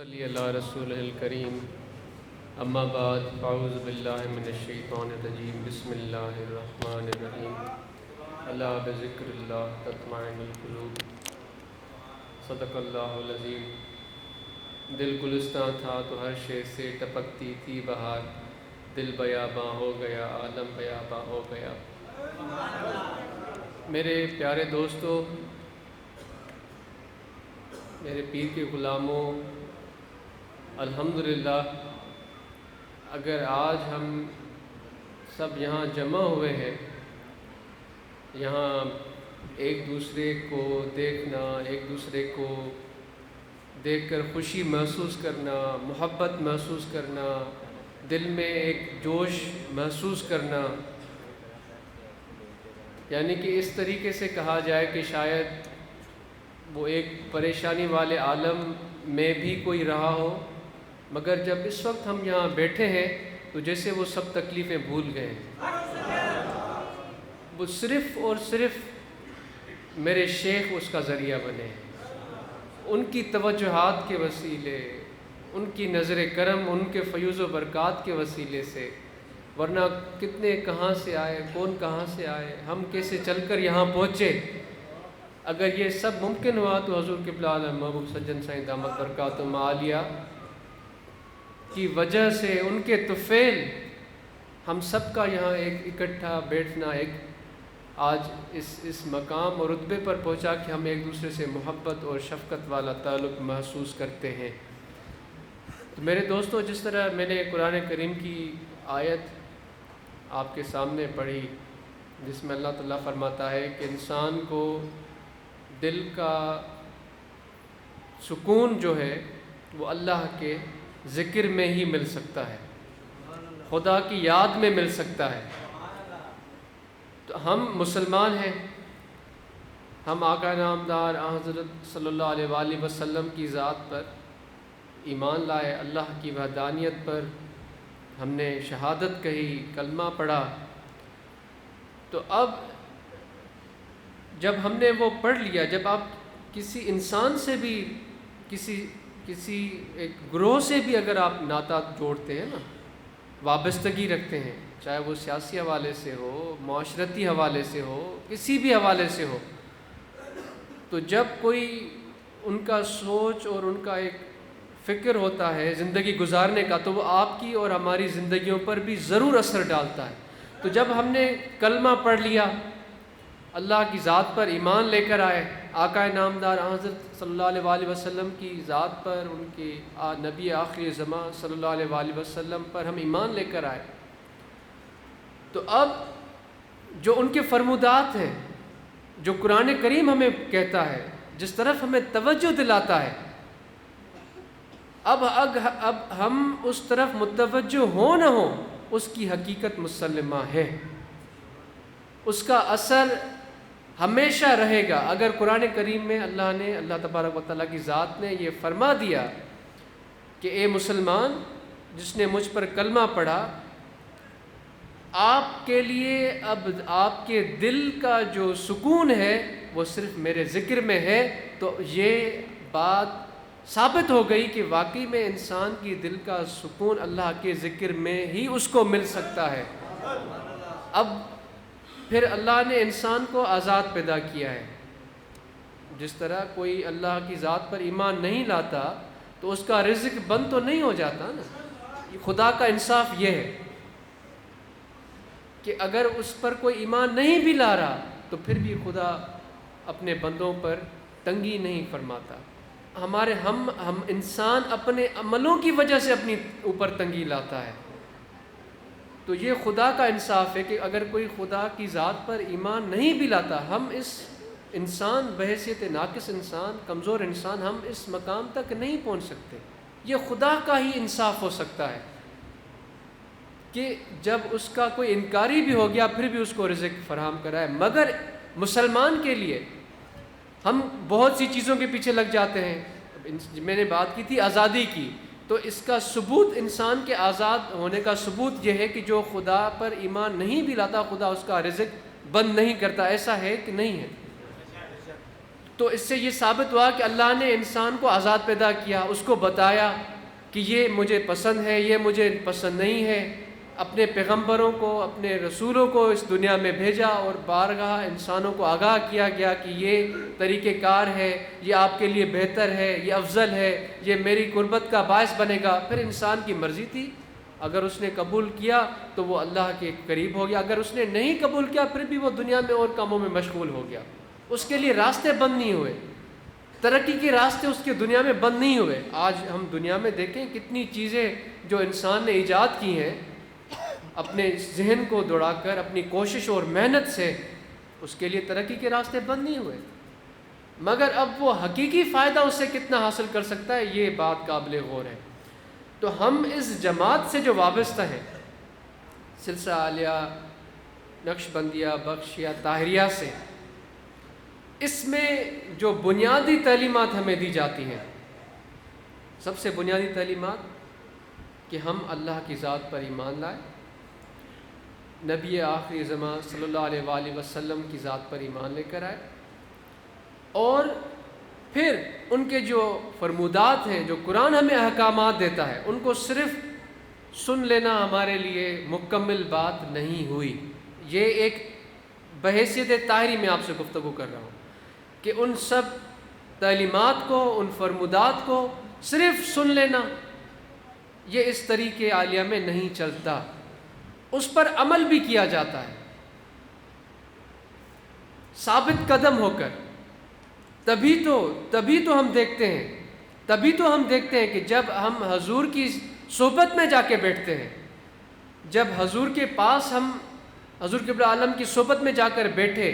صلی اللہ رسول الکریم اما بعد اعوذ باللہ من الشیطان الرجیم بسم اللہ الرحمن الرحیم الا بذکر اللہ تطمئن القلوب صدق اللہ العظیم۔ دل گلستان تھا تو ہر شے سے ٹپکتی تھی بہار، دل بیاباں ہو گیا عالم بیاباں ہو گیا۔ میرے پیارے دوستو، میرے پیر کے غلاموں، الحمدللہ اگر آج ہم سب یہاں جمع ہوئے ہیں، یہاں ایک دوسرے کو دیکھنا، ایک دوسرے کو دیکھ کر خوشی محسوس کرنا، محبت محسوس کرنا، دل میں ایک جوش محسوس کرنا، یعنی کہ اس طریقے سے کہا جائے کہ شاید وہ ایک پریشانی والے عالم میں بھی کوئی رہا ہو، مگر جب اس وقت ہم یہاں بیٹھے ہیں تو جیسے وہ سب تکلیفیں بھول گئے ہیں۔ وہ صرف اور صرف میرے شیخ اس کا ذریعہ بنے، ان کی توجہات کے وسیلے، ان کی نظر کرم، ان کے فیوز و برکات کے وسیلے سے، ورنہ کتنے کہاں سے آئے، کون کہاں سے آئے، ہم کیسے چل کر یہاں پہنچے۔ اگر یہ سب ممکن ہوا تو حضور قبلہ عالم محبوب سجن سائیں دامت برکاتہم عالیہ کی وجہ سے، ان کے طفیل، ہم سب کا یہاں ایک اکٹھا بیٹھنا، ایک آج اس مقام اور رتبے پر پہنچا کہ ہم ایک دوسرے سے محبت اور شفقت والا تعلق محسوس کرتے ہیں۔ تو میرے دوستو، جس طرح میں نے قرآن کریم کی آیت آپ کے سامنے پڑھی جس میں اللہ تعالیٰ فرماتا ہے کہ انسان کو دل کا سکون جو ہے وہ اللہ کے ذکر میں ہی مل سکتا ہے، خدا کی یاد میں مل سکتا ہے۔ تو ہم مسلمان ہیں، ہم آقا نامدار حضرت صلی اللہ علیہ وآلہ وسلم کی ذات پر ایمان لائے، اللہ کی وحدانیت پر ہم نے شہادت کہی، کلمہ پڑھا۔ تو اب جب ہم نے وہ پڑھ لیا، جب آپ کسی انسان سے بھی، کسی ایک گروہ سے بھی اگر آپ ناطہ جوڑتے ہیں نا، وابستگی رکھتے ہیں، چاہے وہ سیاسی حوالے سے ہو، معاشرتی حوالے سے ہو، کسی بھی حوالے سے ہو، تو جب کوئی ان کا سوچ اور ان کا ایک فکر ہوتا ہے زندگی گزارنے کا، تو وہ آپ کی اور ہماری زندگیوں پر بھی ضرور اثر ڈالتا ہے۔ تو جب ہم نے کلمہ پڑھ لیا، اللہ کی ذات پر ایمان لے کر آئے، آقا نامدار حضرت صلی اللہ علیہ وآلہ وسلم کی ذات پر، ان کے نبی آخر زمان صلی اللہ علیہ وآلہ وسلم پر ہم ایمان لے کر آئے، تو اب جو ان کے فرمودات ہیں، جو قرآن کریم ہمیں کہتا ہے، جس طرف ہمیں توجہ دلاتا ہے، اب ہم اس طرف متوجہ ہو نہ ہو، اس کی حقیقت مسلمہ ہے، اس کا اثر ہمیشہ رہے گا۔ اگر قرآن کریم میں اللہ تبارک و تعالیٰ کی ذات نے یہ فرما دیا کہ اے مسلمان، جس نے مجھ پر کلمہ پڑھا، آپ کے لیے اب آپ کے دل کا جو سکون ہے وہ صرف میرے ذکر میں ہے، تو یہ بات ثابت ہو گئی کہ واقعی میں انسان کی دل کا سکون اللہ کے ذکر میں ہی اس کو مل سکتا ہے۔ اب پھر اللہ نے انسان کو آزاد پیدا کیا ہے۔ جس طرح کوئی اللہ کی ذات پر ایمان نہیں لاتا تو اس کا رزق بند تو نہیں ہو جاتا نا۔ خدا کا انصاف یہ ہے کہ اگر اس پر کوئی ایمان نہیں بھی لا رہا تو پھر بھی خدا اپنے بندوں پر تنگی نہیں فرماتا۔ ہم انسان اپنے عملوں کی وجہ سے اپنی اوپر تنگی لاتا ہے۔ تو یہ خدا کا انصاف ہے کہ اگر کوئی خدا کی ذات پر ایمان نہیں بھی لاتا، ہم اس انسان بحیثیت ناقص انسان، کمزور انسان، ہم اس مقام تک نہیں پہنچ سکتے۔ یہ خدا کا ہی انصاف ہو سکتا ہے کہ جب اس کا کوئی انکاری بھی ہو گیا پھر بھی اس کو رزق فراہم کرائے۔ مگر مسلمان کے لیے ہم بہت سی چیزوں کے پیچھے لگ جاتے ہیں۔ میں نے بات کی تھی آزادی کی، تو اس کا ثبوت، انسان کے آزاد ہونے کا ثبوت یہ ہے کہ جو خدا پر ایمان نہیں بھی لاتا، خدا اس کا رزق بند نہیں کرتا۔ ایسا ہے کہ نہیں ہے؟ تو اس سے یہ ثابت ہوا کہ اللہ نے انسان کو آزاد پیدا کیا، اس کو بتایا کہ یہ مجھے پسند ہے، یہ مجھے پسند نہیں ہے، اپنے پیغمبروں کو، اپنے رسولوں کو اس دنیا میں بھیجا اور بارگاہ انسانوں کو آگاہ کیا گیا کہ یہ طریقہ کار ہے، یہ آپ کے لیے بہتر ہے، یہ افضل ہے، یہ میری قربت کا باعث بنے گا۔ پھر انسان کی مرضی تھی، اگر اس نے قبول کیا تو وہ اللہ کے قریب ہو گیا، اگر اس نے نہیں قبول کیا پھر بھی وہ دنیا میں اور کاموں میں مشغول ہو گیا، اس کے لیے راستے بند نہیں ہوئے، ترقی کے راستے اس کے دنیا میں بند نہیں ہوئے۔ آج ہم دنیا میں دیکھیں کتنی چیزیں جو انسان نے ایجاد کی ہیں اپنے ذہن کو دوڑا کر، اپنی کوشش اور محنت سے، اس کے لیے ترقی کے راستے بند نہیں ہوئے، مگر اب وہ حقیقی فائدہ اس سے کتنا حاصل کر سکتا ہے، یہ بات قابل غور ہے۔ تو ہم اس جماعت سے جو وابستہ ہیں، سلسلہ عالیہ، نقش بندیہ، بخشیہ، طاہریہ سے، اس میں جو بنیادی تعلیمات ہمیں دی جاتی ہیں، سب سے بنیادی تعلیمات کہ ہم اللہ کی ذات پر ایمان لائیں، نبی آخری زمان صلی اللہ علیہ وآلہ وسلم کی ذات پر ایمان لے کر آئے، اور پھر ان کے جو فرمودات ہیں، جو قرآن ہمیں احکامات دیتا ہے، ان کو صرف سن لینا ہمارے لیے مکمل بات نہیں ہوئی۔ یہ ایک بحیثیت طاہری میں آپ سے گفتگو کر رہا ہوں کہ ان سب تعلیمات کو، ان فرمودات کو صرف سن لینا، یہ اس طریقے عالیہ میں نہیں چلتا، اس پر عمل بھی کیا جاتا ہے ثابت قدم ہو کر۔ تبھی تو ہم دیکھتے ہیں کہ جب ہم حضور کی صحبت میں جا کے بیٹھتے ہیں، جب حضور کے پاس ہم حضور قبلہ عالم کی صحبت میں جا کر بیٹھے،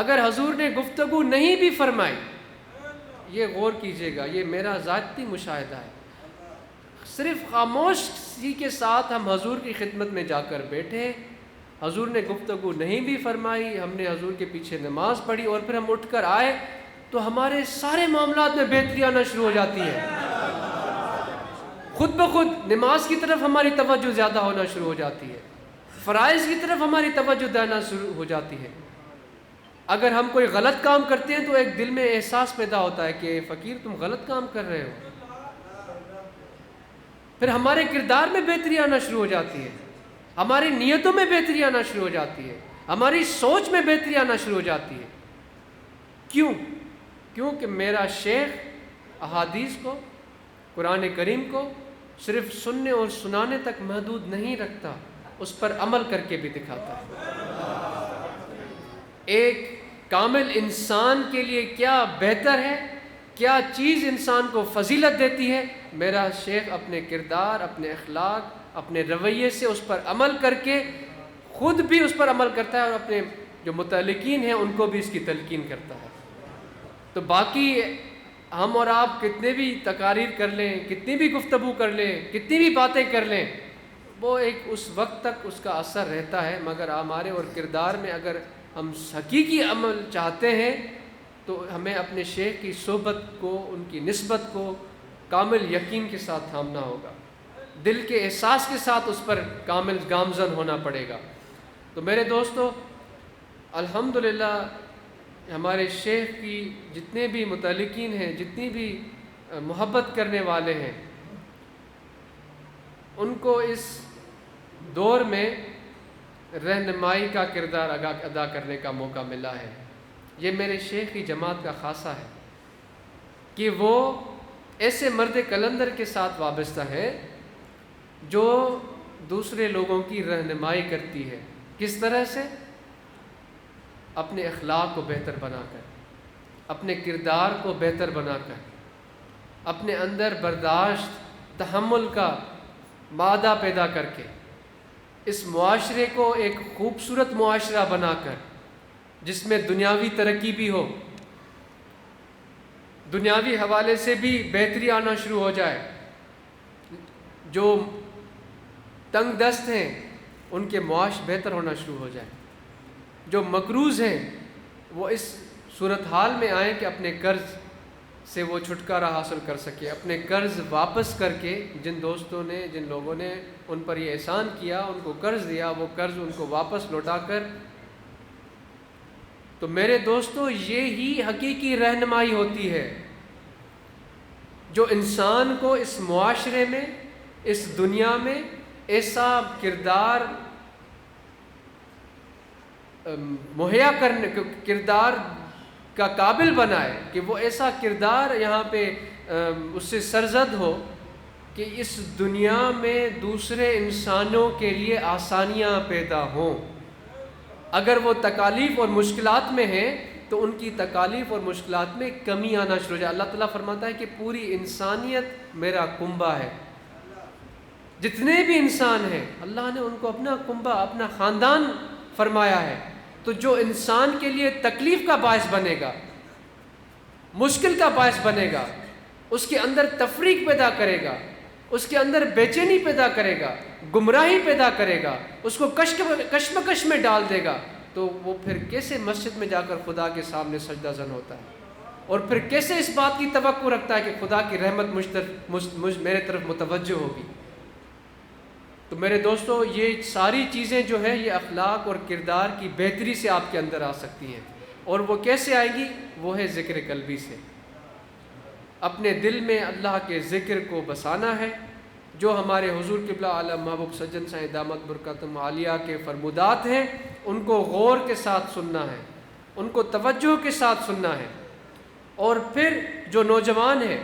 اگر حضور نے گفتگو نہیں بھی فرمائی، یہ غور کیجئے گا، یہ میرا ذاتی مشاہدہ ہے، صرف خاموشی کے ساتھ ہم حضور کی خدمت میں جا کر بیٹھے، حضور نے گفتگو نہیں بھی فرمائی، ہم نے حضور کے پیچھے نماز پڑھی اور پھر ہم اٹھ کر آئے، تو ہمارے سارے معاملات میں بہتری آنا شروع ہو جاتی ہے، خود بخود نماز کی طرف ہماری توجہ زیادہ ہونا شروع ہو جاتی ہے، فرائض کی طرف ہماری توجہ دینا شروع ہو جاتی ہے۔ اگر ہم کوئی غلط کام کرتے ہیں تو ایک دل میں احساس پیدا ہوتا ہے کہ فقیر تم غلط کام کر رہے ہو، پھر ہمارے کردار میں بہتری آنا شروع ہو جاتی ہے، ہماری نیتوں میں بہتری آنا شروع ہو جاتی ہے، ہماری سوچ میں بہتری آنا شروع ہو جاتی ہے۔ کیونکہ میرا شیخ احادیث کو، قرآن کریم کو صرف سننے اور سنانے تک محدود نہیں رکھتا، اس پر عمل کر کے بھی دکھاتا ہے۔ ایک کامل انسان کے لیے کیا بہتر ہے، کیا چیز انسان کو فضیلت دیتی ہے، میرا شیخ اپنے کردار، اپنے اخلاق، اپنے رویے سے اس پر عمل کر کے خود بھی اس پر عمل کرتا ہے اور اپنے جو متعلقین ہیں ان کو بھی اس کی تلقین کرتا ہے۔ تو باقی ہم اور آپ کتنے بھی تقاریر کر لیں، کتنی بھی گفتگو کر لیں، کتنی بھی باتیں کر لیں، وہ ایک اس وقت تک اس کا اثر رہتا ہے، مگر ہمارے اور کردار میں اگر ہم حقیقی عمل چاہتے ہیں تو ہمیں اپنے شیخ کی صحبت کو، ان کی نسبت کو کامل یقین کے ساتھ تھامنا ہوگا، دل کے احساس کے ساتھ اس پر کامل گامزن ہونا پڑے گا۔ تو میرے دوستو، الحمدللہ ہمارے شیخ کی جتنے بھی متعلقین ہیں، جتنی بھی محبت کرنے والے ہیں، ان کو اس دور میں رہنمائی کا کردار ادا کرنے کا موقع ملا ہے۔ یہ میرے شیخ کی جماعت کا خاصہ ہے کہ وہ ایسے مرد کلندر کے ساتھ وابستہ ہے جو دوسرے لوگوں کی رہنمائی کرتی ہے۔ کس طرح سے؟ اپنے اخلاق کو بہتر بنا کر، اپنے کردار کو بہتر بنا کر، اپنے اندر برداشت، تحمل کا مادہ پیدا کر کے، اس معاشرے کو ایک خوبصورت معاشرہ بنا کر، جس میں دنیاوی ترقی بھی ہو، دنیاوی حوالے سے بھی بہتری آنا شروع ہو جائے، جو تنگ دست ہیں ان کے معاش بہتر ہونا شروع ہو جائے، جو مقروض ہیں وہ اس صورتحال میں آئیں کہ اپنے قرض سے وہ چھٹکارا حاصل کر سکے، اپنے قرض واپس کر کے، جن دوستوں نے، جن لوگوں نے ان پر یہ احسان کیا، ان کو قرض دیا، وہ قرض ان کو واپس لوٹا کر تو میرے دوستو یہی حقیقی رہنمائی ہوتی ہے جو انسان کو اس معاشرے میں، اس دنیا میں ایسا کردار مہیا کرنے، کردار کا قابل بنائے کہ وہ ایسا کردار یہاں پہ اس سے سرزد ہو کہ اس دنیا میں دوسرے انسانوں کے لیے آسانیاں پیدا ہوں۔ اگر وہ تکالیف اور مشکلات میں ہیں تو ان کی تکالیف اور مشکلات میں کمی آنا شروع ہو جائے۔ اللہ تعالیٰ فرماتا ہے کہ پوری انسانیت میرا کنبہ ہے، جتنے بھی انسان ہیں اللہ نے ان کو اپنا کنبہ، اپنا خاندان فرمایا ہے۔ تو جو انسان کے لیے تکلیف کا باعث بنے گا، مشکل کا باعث بنے گا، اس کے اندر تفریق پیدا کرے گا، اس کے اندر بے چینی پیدا کرے گا، گمراہی پیدا کرے گا، اس کو کشمکش میں ڈال دے گا، تو وہ پھر کیسے مسجد میں جا کر خدا کے سامنے سجدہ زن ہوتا ہے، اور پھر کیسے اس بات کی توقع رکھتا ہے کہ خدا کی رحمت میرے طرف متوجہ ہوگی۔ تو میرے دوستو یہ ساری چیزیں جو ہیں یہ اخلاق اور کردار کی بہتری سے آپ کے اندر آ سکتی ہیں، اور وہ کیسے آئے گی؟ وہ ہے ذکر قلبی سے۔ اپنے دل میں اللہ کے ذکر کو بسانا ہے، جو ہمارے حضور قبلہ عالم محبوب سجن سائیں دامت برکاتہم عالیہ کے فرمودات ہیں ان کو غور کے ساتھ سننا ہے، ان کو توجہ کے ساتھ سننا ہے۔ اور پھر جو نوجوان ہیں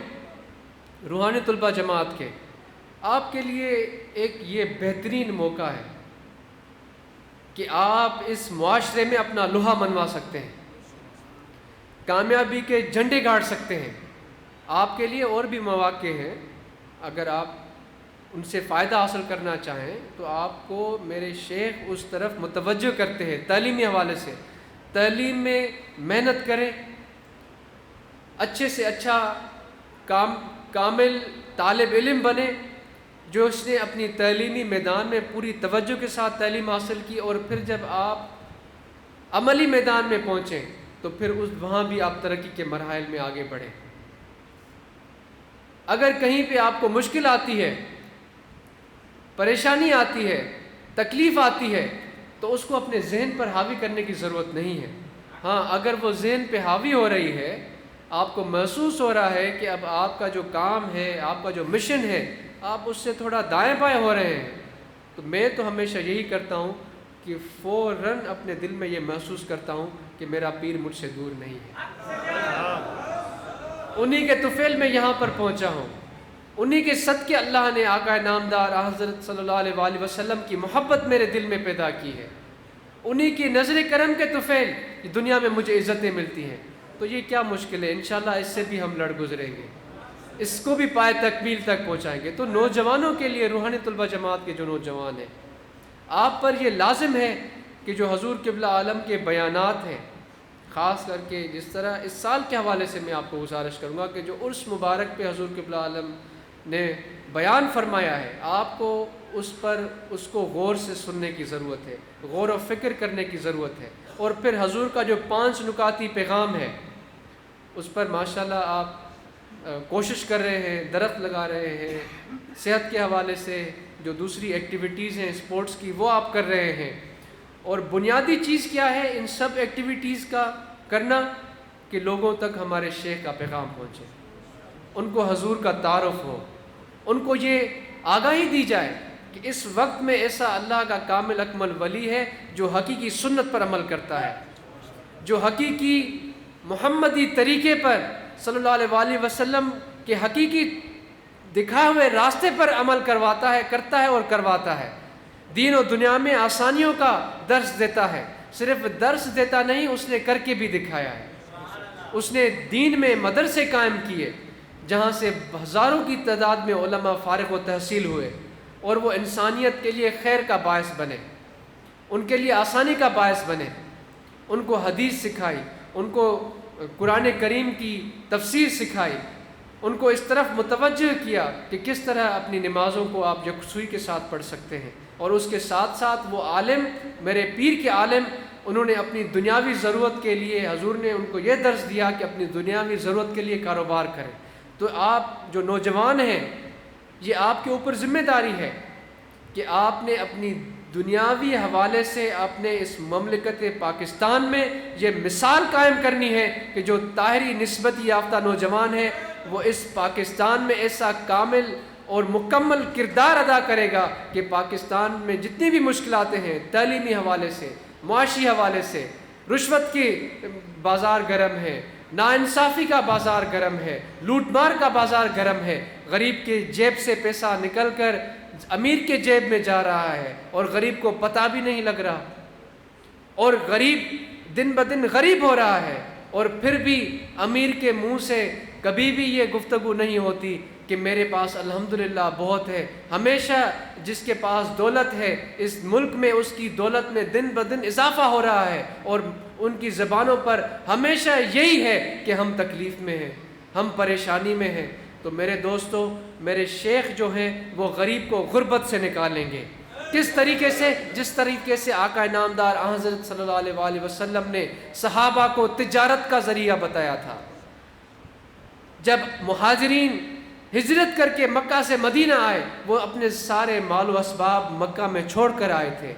روحانی طلبہ جماعت کے، آپ کے لیے ایک یہ بہترین موقع ہے کہ آپ اس معاشرے میں اپنا لوہا منوا سکتے ہیں، کامیابی کے جھنڈے گاڑ سکتے ہیں۔ آپ کے لیے اور بھی مواقع ہیں، اگر آپ ان سے فائدہ حاصل کرنا چاہیں تو آپ کو میرے شیخ اس طرف متوجہ کرتے ہیں تعلیمی حوالے سے۔ تعلیم میں محنت کریں، اچھے سے اچھا کامل طالب علم بنے، جو اس نے اپنی تعلیمی میدان میں پوری توجہ کے ساتھ تعلیم حاصل کی، اور پھر جب آپ عملی میدان میں پہنچیں تو پھر وہاں بھی آپ ترقی کے مراحل میں آگے بڑھیں۔ اگر کہیں پہ آپ کو مشکل آتی ہے، پریشانی آتی ہے، تکلیف آتی ہے، تو اس کو اپنے ذہن پر حاوی کرنے کی ضرورت نہیں ہے۔ ہاں، اگر وہ ذہن پہ حاوی ہو رہی ہے، آپ کو محسوس ہو رہا ہے کہ اب آپ کا جو کام ہے، آپ کا جو مشن ہے، آپ اس سے تھوڑا دائیں بائیں ہو رہے ہیں، تو میں تو ہمیشہ یہی کرتا ہوں کہ فوراً اپنے دل میں یہ محسوس کرتا ہوں کہ میرا پیر مجھ سے دور نہیں ہے، انہی کے طفیل میں یہاں پر پہنچا ہوں، انہی کے صدقے اللہ نے آقا نامدار حضرت صلی اللہ علیہ وآلہ وسلم کی محبت میرے دل میں پیدا کی ہے، انہی کی نظر کرم کے طفیل دنیا میں مجھے عزتیں ملتی ہیں۔ تو یہ کیا مشکل ہے، انشاءاللہ اس سے بھی ہم لڑ گزریں گے، اس کو بھی پائے تکمیل تک پہنچائیں گے۔ تو نوجوانوں کے لیے، روحانی طلبہ جماعت کے جو نوجوان ہیں، آپ پر یہ لازم ہے کہ جو حضور قبلہ عالم کے بیانات ہیں، خاص کر کے جس طرح اس سال کے حوالے سے میں آپ کو گزارش کروں گا کہ جو عرس مبارک پہ حضور قبلہ عالم نے بیان فرمایا ہے، آپ کو اس کو غور سے سننے کی ضرورت ہے، غور و فکر کرنے کی ضرورت ہے، اور پھر حضور کا جو 5 نکاتی پیغام ہے اس پر ماشاءاللہ آپ کوشش کر رہے ہیں، درخت لگا رہے ہیں، صحت کے حوالے سے جو دوسری ایکٹیویٹیز ہیں اسپورٹس کی وہ آپ کر رہے ہیں، اور بنیادی چیز کیا ہے ان سب ایکٹیویٹیز کا کرنا؟ کہ لوگوں تک ہمارے شیخ کا پیغام پہنچے، ان کو حضور کا تعارف ہو، ان کو یہ آگاہی دی جائے کہ اس وقت میں ایسا اللہ کا کامل اکمل ولی ہے جو حقیقی سنت پر عمل کرتا ہے، جو حقیقی محمدی طریقے پر صلی اللہ علیہ وآلہ وسلم کے حقیقی دکھائے ہوئے راستے پر عمل کرتا ہے اور کرواتا ہے، دین و دنیا میں آسانیوں کا درس دیتا ہے، صرف درس دیتا نہیں، اس نے کر کے بھی دکھایا ہے۔ اس نے دین میں مدرسے قائم کیے جہاں سے ہزاروں کی تعداد میں علماء فارغ و تحصیل ہوئے، اور وہ انسانیت کے لیے خیر کا باعث بنے، ان کے لیے آسانی کا باعث بنے، ان کو حدیث سکھائی، ان کو قرآن کریم کی تفسیر سکھائی، ان کو اس طرف متوجہ کیا کہ کس طرح اپنی نمازوں کو آپ یکسوئی کے ساتھ پڑھ سکتے ہیں، اور اس کے ساتھ ساتھ وہ عالم، میرے پیر کے عالم، انہوں نے اپنی دنیاوی ضرورت کے لیے، حضور نے ان کو یہ درس دیا کہ اپنی دنیاوی ضرورت کے لیے کاروبار کریں۔ تو آپ جو نوجوان ہیں، یہ آپ کے اوپر ذمہ داری ہے کہ آپ نے اپنی دنیاوی حوالے سے اپنے اس مملکت پاکستان میں یہ مثال قائم کرنی ہے کہ جو طاہری نسبت یافتہ نوجوان ہے وہ اس پاکستان میں ایسا کامل اور مکمل کردار ادا کرے گا کہ پاکستان میں جتنی بھی مشکلات ہیں تعلیمی حوالے سے، معاشی حوالے سے، رشوت کی بازار گرم ہے، ناانصافی کا بازار گرم ہے، لوٹ مار کا بازار گرم ہے، غریب کے جیب سے پیسہ نکل کر امیر کے جیب میں جا رہا ہے اور غریب کو پتہ بھی نہیں لگ رہا، اور غریب دن بدن غریب ہو رہا ہے، اور پھر بھی امیر کے منہ سے کبھی بھی یہ گفتگو نہیں ہوتی کہ میرے پاس الحمدللہ بہت ہے۔ ہمیشہ جس کے پاس دولت ہے اس ملک میں اس کی دولت میں دن بدن اضافہ ہو رہا ہے، اور ان کی زبانوں پر ہمیشہ یہی ہے کہ ہم تکلیف میں ہیں، ہم پریشانی میں ہیں۔ تو میرے دوستو، میرے شیخ جو ہیں وہ غریب کو غربت سے نکالیں گے۔ کس طریقے سے؟ جس طریقے سے آقا نامدار حضرت صلی اللہ علیہ وآلہ وسلم نے صحابہ کو تجارت کا ذریعہ بتایا تھا۔ جب مہاجرین ہجرت کر کے مکہ سے مدینہ آئے، وہ اپنے سارے مال و اسباب مکہ میں چھوڑ کر آئے تھے،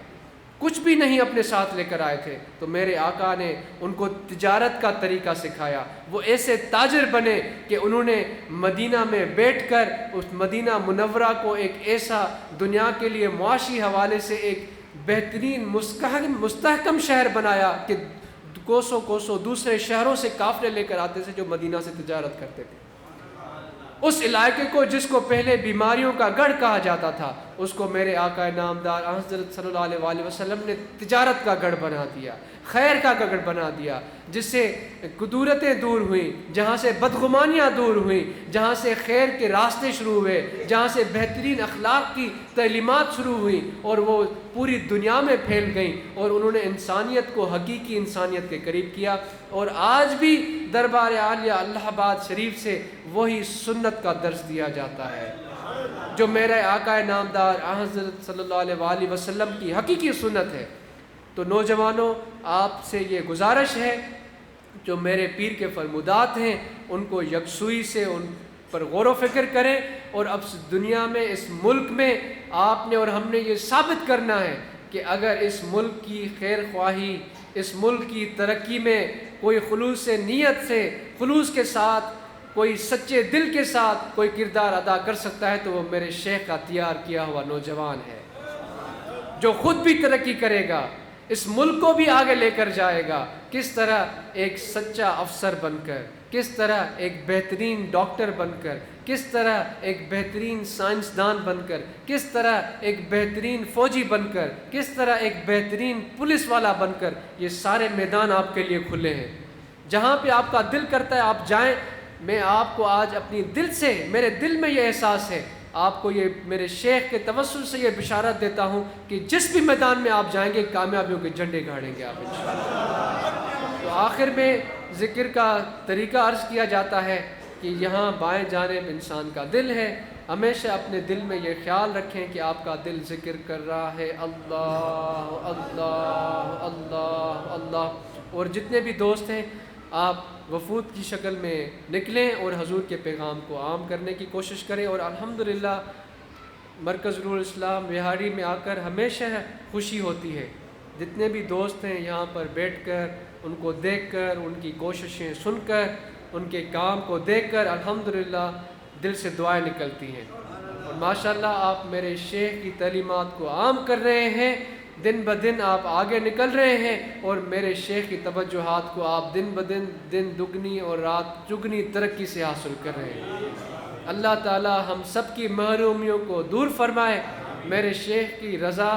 کچھ بھی نہیں اپنے ساتھ لے کر آئے تھے، تو میرے آقا نے ان کو تجارت کا طریقہ سکھایا۔ وہ ایسے تاجر بنے کہ انہوں نے مدینہ میں بیٹھ کر اس مدینہ منورہ کو ایک ایسا دنیا کے لیے معاشی حوالے سے ایک بہترین مستحکم شہر بنایا کہ کوسوں کوسوں دوسرے شہروں سے قافلے لے کر آتے تھے جو مدینہ سے تجارت کرتے تھے۔ اس علاقے کو جس کو پہلے بیماریوں کا گڑھ کہا جاتا تھا، اس کو میرے آقا نامدار حضرت صلی اللہ علیہ وآلہ وسلم نے تجارت کا گڑھ بنا دیا، خیر کا گڑھ بنا دیا، جس سے کدورتیں دور ہوئیں، جہاں سے بدگمانیاں دور ہوئیں، جہاں سے خیر کے راستے شروع ہوئے، جہاں سے بہترین اخلاق کی تعلیمات شروع ہوئیں، اور وہ پوری دنیا میں پھیل گئیں، اور انہوں نے انسانیت کو حقیقی انسانیت کے قریب کیا۔ اور آج بھی دربار عالیہ الہ آباد شریف سے وہی سنت کا درس دیا جاتا ہے جو میرے آقا نامدار حضرت صلی اللہ علیہ وآلہ وسلم کی حقیقی سنت ہے۔ تو نوجوانوں، آپ سے یہ گزارش ہے، جو میرے پیر کے فرمودات ہیں ان کو یکسوئی سے ان پر غور و فکر کریں، اور اب دنیا میں اس ملک میں آپ نے اور ہم نے یہ ثابت کرنا ہے کہ اگر اس ملک کی خیر خواہی، اس ملک کی ترقی میں کوئی خلوص نیت سے، خلوص کے ساتھ، کوئی سچے دل کے ساتھ کوئی کردار ادا کر سکتا ہے تو وہ میرے شیخ کا تیار کیا ہوا نوجوان ہے، جو خود بھی ترقی کرے گا، اس ملک کو بھی آگے لے کر جائے گا۔ کس طرح ایک سچا افسر بن کر، کس طرح ایک بہترین ڈاکٹر بن کر، کس طرح ایک بہترین سائنسدان بن کر، کس طرح ایک بہترین فوجی بن کر، کس طرح ایک بہترین پولیس والا بن کر، یہ سارے میدان آپ کے لیے کھلے ہیں۔ جہاں پہ آپ کا دل کرتا ہے آپ جائیں۔ میں آپ کو آج اپنی دل سے، میرے دل میں یہ احساس ہے، آپ کو یہ میرے شیخ کے توسل سے یہ بشارت دیتا ہوں کہ جس بھی میدان میں آپ جائیں گے کامیابیوں کے جھنڈے گاڑیں گے آپ انشاءاللہ۔ تو آخر میں ذکر کا طریقہ عرض کیا جاتا ہے کہ یہاں بائیں جانب انسان کا دل ہے، ہمیشہ اپنے دل میں یہ خیال رکھیں کہ آپ کا دل ذکر کر رہا ہے اللہ اللہ اللہ اللہ۔ اور جتنے بھی دوست ہیں آپ وفود کی شکل میں نکلیں اور حضور کے پیغام کو عام کرنے کی کوشش کریں۔ اور الحمدللہ مرکز نور الاسلام وہاڑی میں آ کر ہمیشہ خوشی ہوتی ہے، جتنے بھی دوست ہیں یہاں پر بیٹھ کر ان کو دیکھ کر، ان کی کوششیں سن کر، ان کے کام کو دیکھ کر الحمدللہ دل سے دعائیں نکلتی ہیں۔ اور ماشاءاللہ آپ میرے شیخ کی تعلیمات کو عام کر رہے ہیں، دن بدن آپ آگے نکل رہے ہیں، اور میرے شیخ کی توجہات کو آپ دن بدن دن دگنی اور رات چگنی ترقی سے حاصل کر رہے ہیں۔ اللہ تعالی ہم سب کی محرومیوں کو دور فرمائے۔ میرے شیخ کی رضا،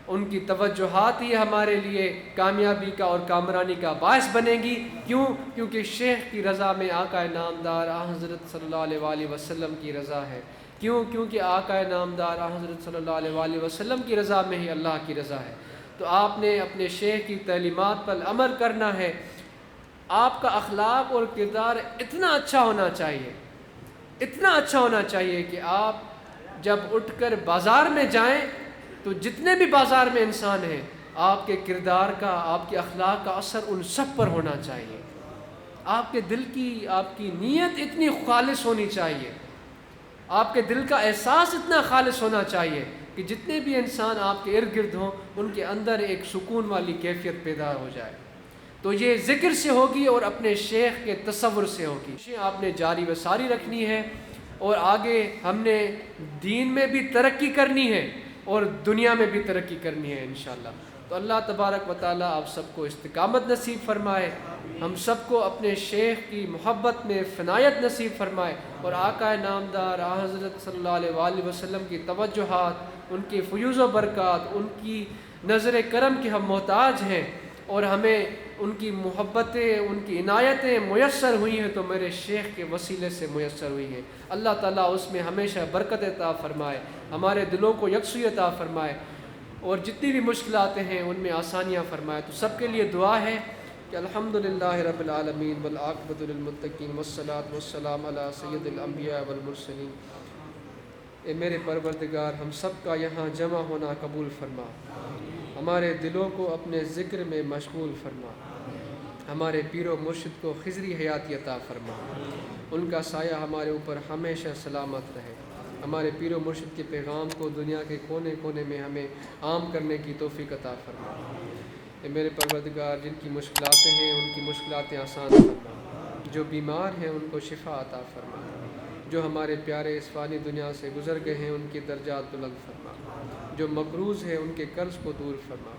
ان کی توجہات ہی ہمارے لیے کامیابی کا اور کامرانی کا باعث بنے گی۔ کیونکہ شیخ کی رضا میں آقا نامدار حضرت صلی اللہ علیہ وآلہ وسلم کی رضا ہے۔ کیونکہ آقا نامدار حضرت صلی اللہ علیہ وآلہ وسلم کی رضا میں ہی اللہ کی رضا ہے۔ تو آپ نے اپنے شیخ کی تعلیمات پر عمل کرنا ہے۔ آپ کا اخلاق اور کردار اتنا اچھا ہونا چاہیے، اتنا اچھا ہونا چاہیے کہ آپ جب اٹھ کر بازار میں جائیں تو جتنے بھی بازار میں انسان ہیں، آپ کے کردار کا، آپ کے اخلاق کا اثر ان سب پر ہونا چاہیے۔ آپ کے دل کی، آپ کی نیت اتنی خالص ہونی چاہیے، آپ کے دل کا احساس اتنا خالص ہونا چاہیے کہ جتنے بھی انسان آپ کے ارد گرد ہوں ان کے اندر ایک سکون والی کیفیت پیدا ہو جائے. تو یہ ذکر سے ہوگی اور اپنے شیخ کے تصور سے ہوگی. آپ نے جاری و ساری رکھنی ہے اور آگے ہم نے دین میں بھی ترقی کرنی ہے اور دنیا میں بھی ترقی کرنی ہے انشاءاللہ. تو اللہ تبارک و تعالیٰ آپ سب کو استقامت نصیب فرمائے, ہم سب کو اپنے شیخ کی محبت میں فنایت نصیب فرمائے, اور آقا نامدار حضرت صلی اللہ علیہ وآلہ وسلم کی توجہات, ان کی فیوز و برکات, ان کی نظر کرم کے ہم محتاج ہیں, اور ہمیں ان کی محبتیں, ان کی عنایتیں میسر ہوئی ہیں تو میرے شیخ کے وسیلے سے میسر ہوئی ہیں. اللہ تعالیٰ اس میں ہمیشہ برکت عطا فرمائے, ہمارے دلوں کو یکسوئی عطا فرمائے, اور جتنی بھی مشکلات ہیں ان میں آسانیاں فرمائے. تو سب کے لیے دعا ہے کہ الحمدللہ رب العالمین والعاقبۃ للمتقین والصلاۃ والسلام علی سید الانبیاء والمرسلین. اے میرے پروردگار, ہم سب کا یہاں جمع ہونا قبول فرما, ہمارے دلوں کو اپنے ذکر میں مشغول فرما, ہمارے پیر و مرشد کو خضری حیاتی عطا فرما, ان کا سایہ ہمارے اوپر ہمیشہ سلامت رہے, ہمارے پیر و مرشد کے پیغام کو دنیا کے کونے کونے میں ہمیں عام کرنے کی توفیق عطا فرما. اے میرے پروردگار, جن کی مشکلاتیں ہیں ان کی مشکلاتیں آسان فرما, جو بیمار ہیں ان کو شفا عطا فرما, جو ہمارے پیارے اس فانی دنیا سے گزر گئے ہیں ان کے درجات بلند فرما, جو مقروض ہیں ان کے قرض کو دور فرما,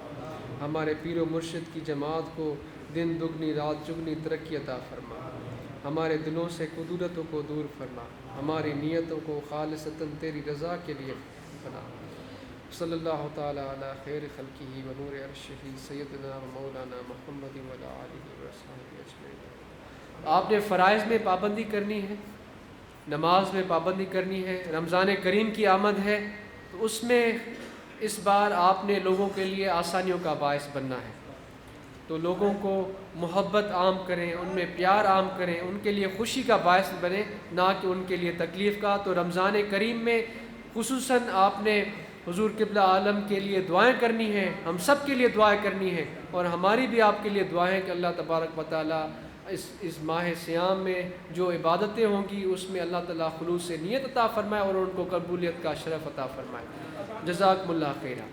ہمارے پیر و مرشد کی جماعت کو دن دگنی رات چگنی ترقی عطا فرما, ہمارے دلوں سے کدورتوں کو دور فرما, ہماری نیتوں کو خالصتاً تیری رضا کے لیے بنا. صلی اللہ تعالی علی خیر خلقہ و نور عرشہ سیدنا و مولانا محمد و علی آلہ و صحبہ اجمعین. آپ نے فرائض میں پابندی کرنی ہے, نماز میں پابندی کرنی ہے, رمضان کریم کی آمد ہے تو اس میں اس بار آپ نے لوگوں کے لیے آسانیوں کا باعث بننا ہے. تو لوگوں کو محبت عام کریں, ان میں پیار عام کریں, ان کے لیے خوشی کا باعث بنے, نہ کہ ان کے لیے تکلیف کا. تو رمضان کریم میں خصوصاً آپ نے حضور قبلہ عالم کے لیے دعائیں کرنی ہیں, ہم سب کے لیے دعائیں کرنی ہیں, اور ہماری بھی آپ کے لیے دعائیں کہ اللہ تبارک و تعالیٰ اس ماہ صیام میں جو عبادتیں ہوں گی اس میں اللہ تعالیٰ خلوص سے نیت عطا فرمائے اور ان کو قبولیت کا شرف عطا فرمائے. جزاکم اللہ خیرا.